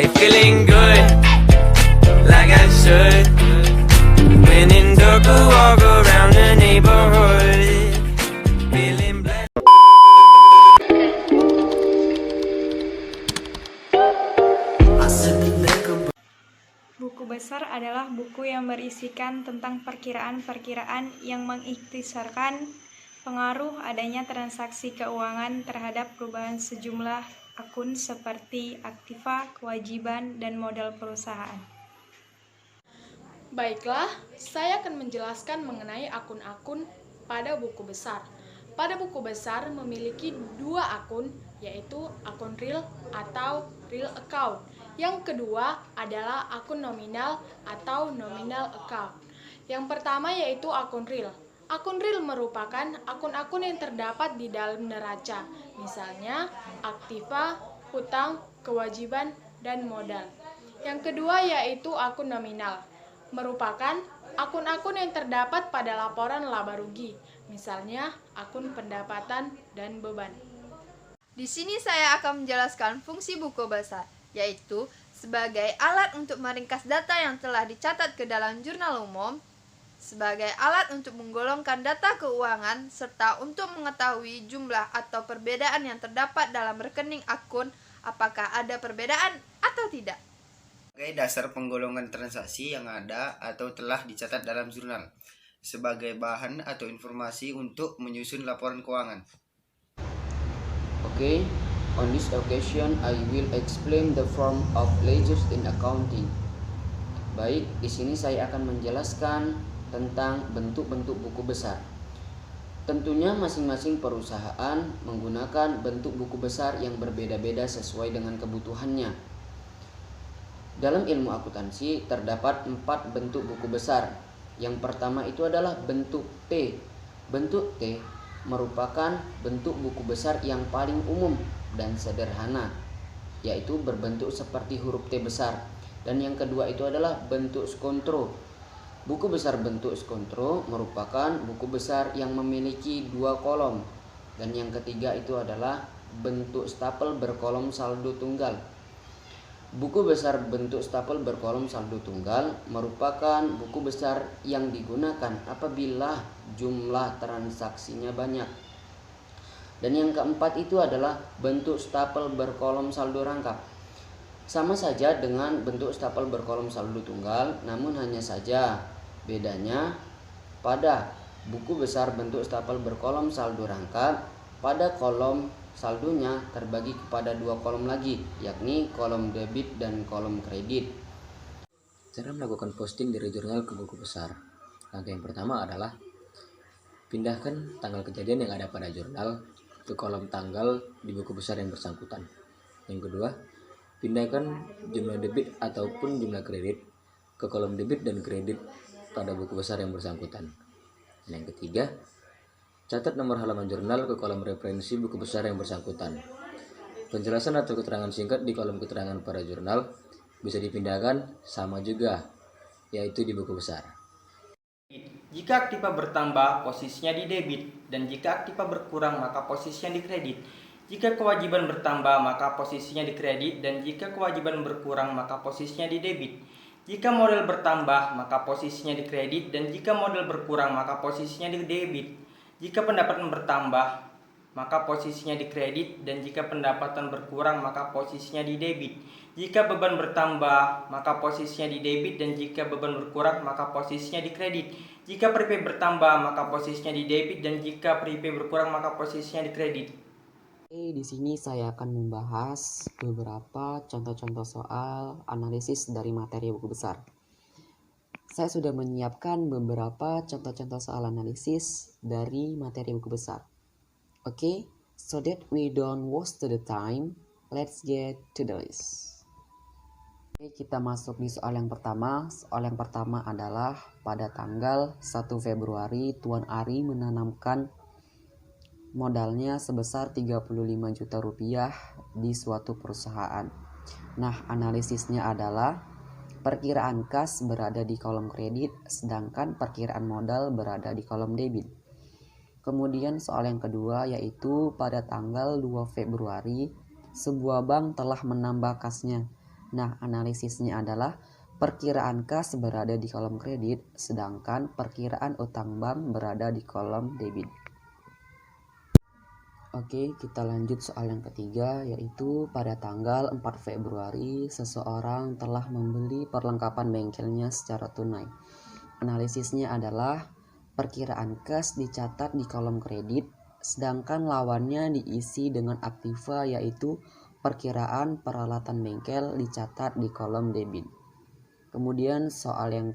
Hey, feeling good, like I should. When in dark, I walk around the neighborhood. Feeling blessed. Buku besar adalah buku yang berisikan tentang perkiraan-perkiraan yang mengikhtisarkan pengaruh adanya transaksi keuangan terhadap perubahan sejumlah akun seperti aktiva, kewajiban, dan modal perusahaan. Baiklah, saya akan menjelaskan mengenai akun-akun pada buku besar. Pada buku besar memiliki dua akun, yaitu akun real atau real account. Yang kedua adalah akun nominal atau nominal account. Yang pertama yaitu akun real. Akun real merupakan akun-akun yang terdapat di dalam neraca, misalnya aktiva, hutang, kewajiban, dan modal. Yang kedua yaitu akun nominal, merupakan akun-akun yang terdapat pada laporan laba rugi, misalnya akun pendapatan dan beban. Di sini saya akan menjelaskan fungsi buku besar, yaitu sebagai alat untuk meringkas data yang telah dicatat ke dalam jurnal umum, sebagai alat untuk menggolongkan data keuangan, serta untuk mengetahui jumlah atau perbedaan yang terdapat dalam rekening akun, apakah ada perbedaan atau tidak. Sebagai dasar penggolongan transaksi yang ada atau telah dicatat dalam jurnal, sebagai bahan atau informasi untuk menyusun laporan keuangan. Okay, on this occasion I will explain the form of ledgers in accounting. Baik, di sini saya akan menjelaskan tentang bentuk-bentuk buku besar. Tentunya masing-masing perusahaan menggunakan bentuk buku besar yang berbeda-beda sesuai dengan kebutuhannya. Dalam ilmu akuntansi terdapat 4 bentuk buku besar. Yang pertama itu adalah bentuk T. Bentuk T merupakan bentuk buku besar yang paling umum dan sederhana, yaitu berbentuk seperti huruf T besar. Dan yang kedua itu adalah bentuk skontro. Buku besar bentuk skontro merupakan buku besar yang memiliki 2 kolom. Dan yang ketiga itu adalah bentuk stapel berkolom saldo tunggal. Buku besar bentuk stapel berkolom saldo tunggal merupakan buku besar yang digunakan apabila jumlah transaksinya banyak. Dan yang keempat itu adalah bentuk stapel berkolom saldo rangkap. Sama saja dengan bentuk stapel berkolom saldo tunggal, namun hanya saja bedanya pada buku besar bentuk stapel berkolom saldo rangkap, pada kolom saldonya terbagi kepada 2 kolom lagi, yakni kolom debit dan kolom kredit. Cara melakukan posting dari jurnal ke buku besar. Langkah yang pertama adalah pindahkan tanggal kejadian yang ada pada jurnal ke kolom tanggal di buku besar yang bersangkutan. Yang kedua, pindahkan jumlah debit ataupun jumlah kredit ke kolom debit dan kredit pada buku besar yang bersangkutan. Dan yang ketiga, catat nomor halaman jurnal ke kolom referensi buku besar yang bersangkutan. Penjelasan atau keterangan singkat di kolom keterangan pada jurnal bisa dipindahkan sama juga, yaitu di buku besar. Jika aktiva bertambah, posisinya di debit, dan jika aktiva berkurang, maka posisinya di kredit. Jika kewajiban bertambah, maka posisinya di kredit, dan jika kewajiban berkurang, maka posisinya di debit. Jika modal bertambah, maka posisinya di kredit, dan jika modal berkurang, maka posisinya di debit. Jika pendapatan bertambah, maka posisinya di kredit, dan jika pendapatan berkurang, maka posisinya di debit. Jika beban bertambah, maka posisinya di debit, dan jika beban berkurang, maka posisinya di kredit. Jika prepaid bertambah, maka posisinya di debit, dan jika prepaid berkurang, maka posisinya di kredit. Oke, di sini saya akan membahas beberapa contoh-contoh soal analisis dari materi buku besar. Saya sudah menyiapkan beberapa contoh-contoh soal analisis dari materi buku besar. Oke, so that we don't waste the time, let's get to the list. Oke, kita masuk di soal yang pertama. Soal yang pertama adalah pada tanggal 1 Februari Tuan Ari menanamkan modalnya sebesar 35 juta rupiah di suatu perusahaan. Nah, analisisnya adalah perkiraan kas berada di kolom kredit, sedangkan perkiraan modal berada di kolom debit. Kemudian soal yang kedua yaitu pada tanggal 2 Februari sebuah bank telah menambah kasnya. Nah, analisisnya adalah perkiraan kas berada di kolom kredit, sedangkan perkiraan utang bank berada di kolom debit. Oke, kita lanjut soal yang ketiga, yaitu pada tanggal 4 Februari seseorang telah membeli perlengkapan bengkelnya secara tunai. Analisisnya adalah perkiraan kas dicatat di kolom kredit, sedangkan lawannya diisi dengan aktiva, yaitu perkiraan peralatan bengkel dicatat di kolom debit. Kemudian soal yang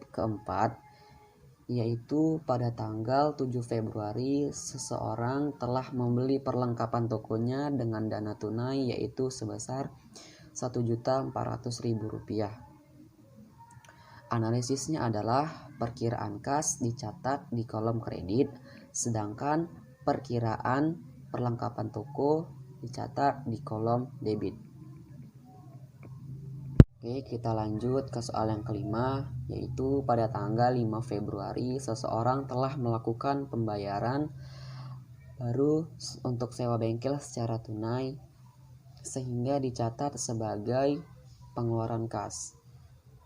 keempat, yaitu pada tanggal 7 Februari seseorang telah membeli perlengkapan tokonya dengan dana tunai, yaitu sebesar Rp1.400.000. Analisisnya adalah perkiraan kas dicatat di kolom kredit, sedangkan perkiraan perlengkapan toko dicatat di kolom debit. Oke, kita lanjut ke soal yang kelima, yaitu pada tanggal 5 Februari seseorang telah melakukan pembayaran baru untuk sewa bengkel secara tunai, sehingga dicatat sebagai pengeluaran kas.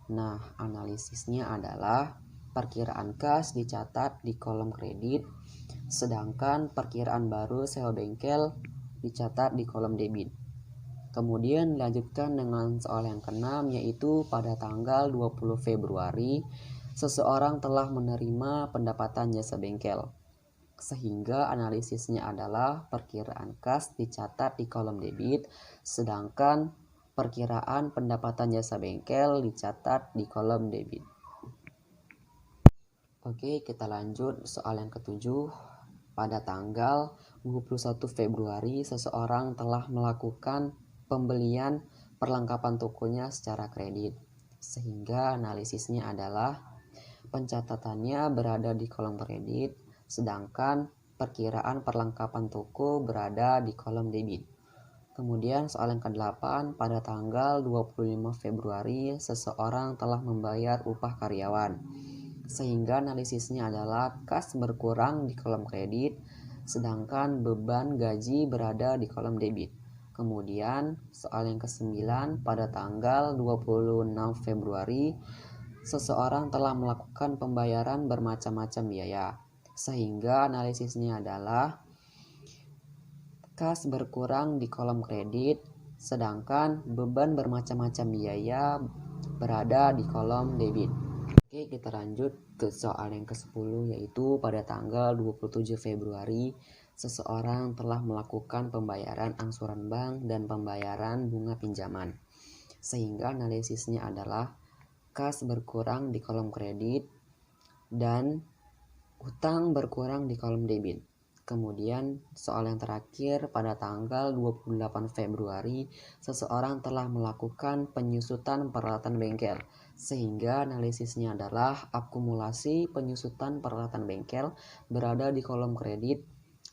Nah, analisisnya adalah perkiraan kas dicatat di kolom kredit, sedangkan perkiraan baru sewa bengkel dicatat di kolom debit. Kemudian dilanjutkan dengan soal yang keenam, yaitu pada tanggal 20 Februari seseorang telah menerima pendapatan jasa bengkel, sehingga analisisnya adalah perkiraan kas dicatat di kolom debit, sedangkan perkiraan pendapatan jasa bengkel dicatat di kolom debit. Oke, kita lanjut soal yang ketujuh. Pada tanggal 21 Februari seseorang telah melakukan pembelian perlengkapan tokonya secara kredit, sehingga analisisnya adalah pencatatannya berada di kolom kredit, sedangkan perkiraan perlengkapan toko berada di kolom debit. Kemudian soal yang ke-8, pada tanggal 25 Februari seseorang telah membayar upah karyawan, sehingga analisisnya adalah kas berkurang di kolom kredit, sedangkan beban gaji berada di kolom debit. Kemudian soal yang ke-9, pada tanggal 26 Februari seseorang telah melakukan pembayaran bermacam-macam biaya, sehingga analisisnya adalah kas berkurang di kolom kredit, sedangkan beban bermacam-macam biaya berada di kolom debit. Oke, kita lanjut ke soal yang ke-10, yaitu pada tanggal 27 Februari seseorang telah melakukan pembayaran angsuran bank dan pembayaran bunga pinjaman, sehingga analisisnya adalah kas berkurang di kolom kredit dan utang berkurang di kolom debit. Kemudian soal yang terakhir, pada tanggal 28 Februari seseorang telah melakukan penyusutan peralatan bengkel, sehingga analisisnya adalah akumulasi penyusutan peralatan bengkel berada di kolom kredit,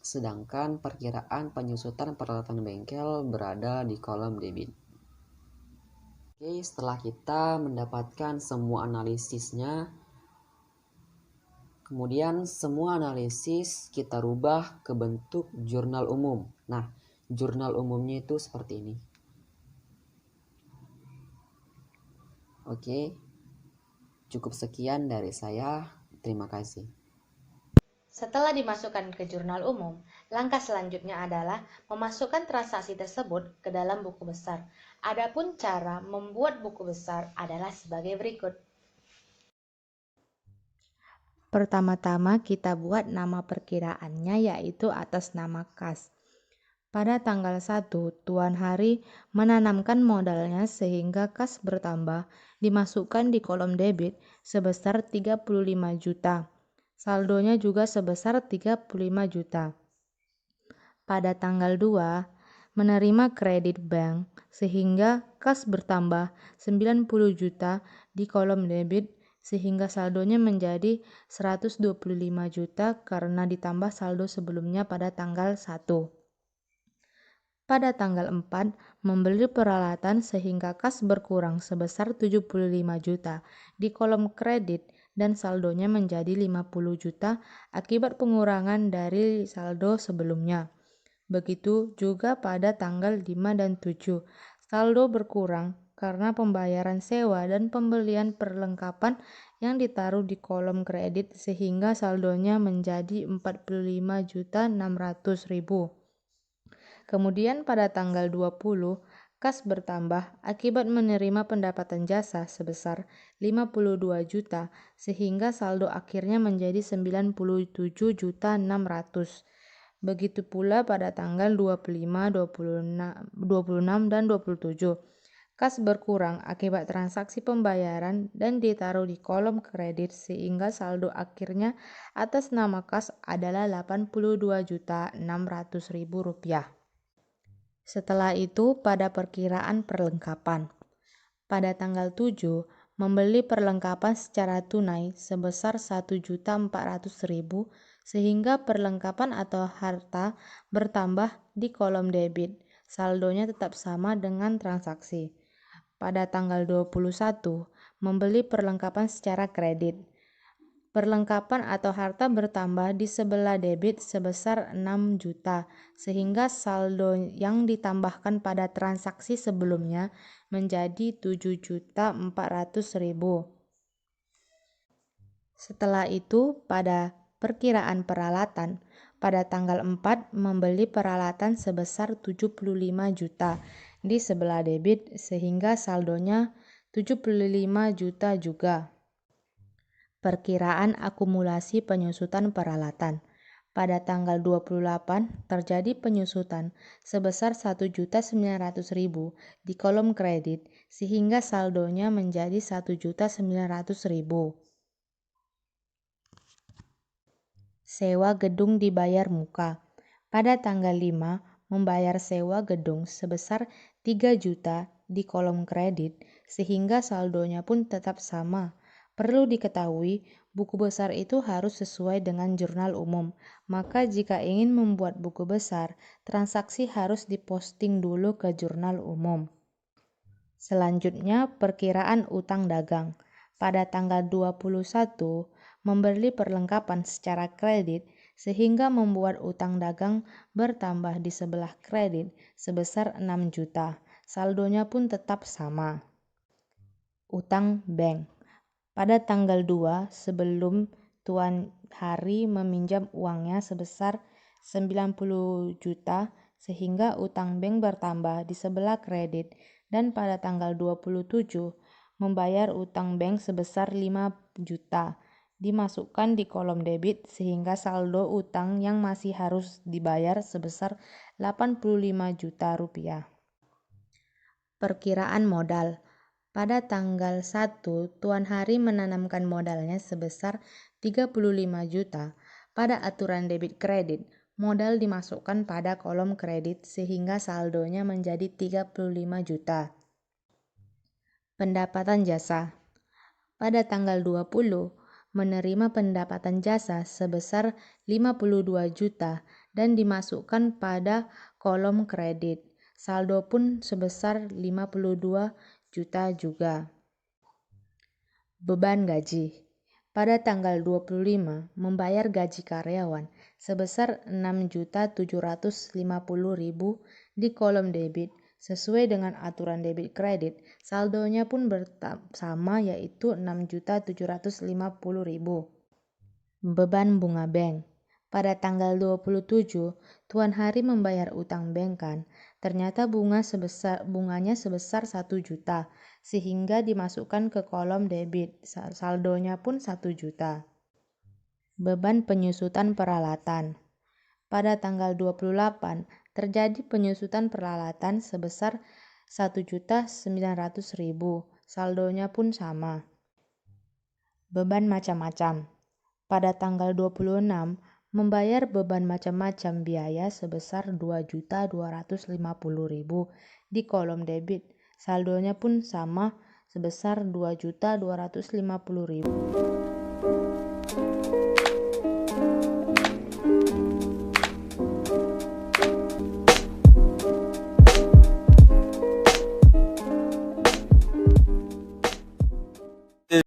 sedangkan perkiraan penyusutan peralatan bengkel berada di kolom debit. Oke, setelah kita mendapatkan semua analisisnya, kemudian semua analisis kita rubah ke bentuk jurnal umum. Nah, jurnal umumnya itu seperti ini. Oke, cukup sekian dari saya. Terima kasih. Setelah dimasukkan ke jurnal umum, langkah selanjutnya adalah memasukkan transaksi tersebut ke dalam buku besar. Adapun cara membuat buku besar adalah sebagai berikut. Pertama-tama kita buat nama perkiraannya, yaitu atas nama kas. Pada tanggal 1, Tuan Hari menanamkan modalnya sehingga kas bertambah, dimasukkan di kolom debit sebesar 35 juta. Saldonya juga sebesar 35 juta. Pada tanggal 2, menerima kredit bank sehingga kas bertambah 90 juta di kolom debit sehingga saldonya menjadi 125 juta karena ditambah saldo sebelumnya pada tanggal 1. Pada tanggal 4, membeli peralatan sehingga kas berkurang sebesar 75 juta di kolom kredit dan saldonya menjadi 50 juta akibat pengurangan dari saldo sebelumnya. Begitu juga pada tanggal 5 dan 7, saldo berkurang karena pembayaran sewa dan pembelian perlengkapan yang ditaruh di kolom kredit sehingga saldonya menjadi 45.600.000. Kemudian pada tanggal 20, kas bertambah akibat menerima pendapatan jasa sebesar 52 juta sehingga saldo akhirnya menjadi 97.600. Begitu pula pada tanggal 25, 26, dan 27. Kas berkurang akibat transaksi pembayaran dan ditaruh di kolom kredit sehingga saldo akhirnya atas nama kas adalah 82.600.000 rupiah. Setelah itu pada perkiraan perlengkapan. Pada tanggal 7, membeli perlengkapan secara tunai sebesar 1.400.000 sehingga perlengkapan atau harta bertambah di kolom debit. Saldonya tetap sama dengan transaksi. Pada tanggal 21, membeli perlengkapan secara kredit. Perlengkapan atau harta bertambah di sebelah debit sebesar 6 juta, sehingga saldo yang ditambahkan pada transaksi sebelumnya menjadi 7.400.000. Setelah itu, pada perkiraan peralatan, pada tanggal 4 membeli peralatan sebesar 75 juta di sebelah debit sehingga saldonya 75 juta juga. Perkiraan akumulasi penyusutan peralatan. Pada tanggal 28 terjadi penyusutan sebesar 1.900.000 di kolom kredit sehingga saldonya menjadi 1.900.000. Sewa gedung dibayar muka. Pada tanggal 5 membayar sewa gedung sebesar 3 juta di kolom kredit sehingga saldonya pun tetap sama. Perlu diketahui, buku besar itu harus sesuai dengan jurnal umum. Maka jika ingin membuat buku besar, transaksi harus diposting dulu ke jurnal umum. Selanjutnya, perkiraan utang dagang. Pada tanggal 21, membeli perlengkapan secara kredit sehingga membuat utang dagang bertambah di sebelah kredit sebesar 6 juta. Saldonya pun tetap sama. Utang bank. Pada tanggal 2 sebelum Tuan Hari meminjam uangnya sebesar 90 juta sehingga utang bank bertambah di sebelah kredit dan pada tanggal 27 membayar utang bank sebesar 5 juta dimasukkan di kolom debit sehingga saldo utang yang masih harus dibayar sebesar 85 juta rupiah. Perkiraan modal. Pada tanggal 1, Tuan Hari menanamkan modalnya sebesar 35 juta. Pada aturan debit kredit, modal dimasukkan pada kolom kredit sehingga saldonya menjadi 35 juta. Pendapatan jasa. Pada tanggal 20, menerima pendapatan jasa sebesar 52 juta dan dimasukkan pada kolom kredit. Saldo pun sebesar 52 juta juga. Beban gaji. Pada tanggal 25 membayar gaji karyawan sebesar 6.750.000 di kolom debit sesuai dengan aturan debit kredit. Saldonya pun sama yaitu 6.750.000. Beban bunga bank. Pada tanggal 27 Tuan Hari membayar utang bank kan. Ternyata bunganya sebesar 1 juta sehingga dimasukkan ke kolom debit. Saldonya pun 1 juta. Beban penyusutan peralatan. Pada tanggal 28 terjadi penyusutan peralatan sebesar 1.900.000. Saldonya pun sama. Beban macam-macam. Pada tanggal 26 membayar beban macam-macam biaya sebesar 2.250.000 di kolom debit. Saldonya pun sama sebesar 2.250.000.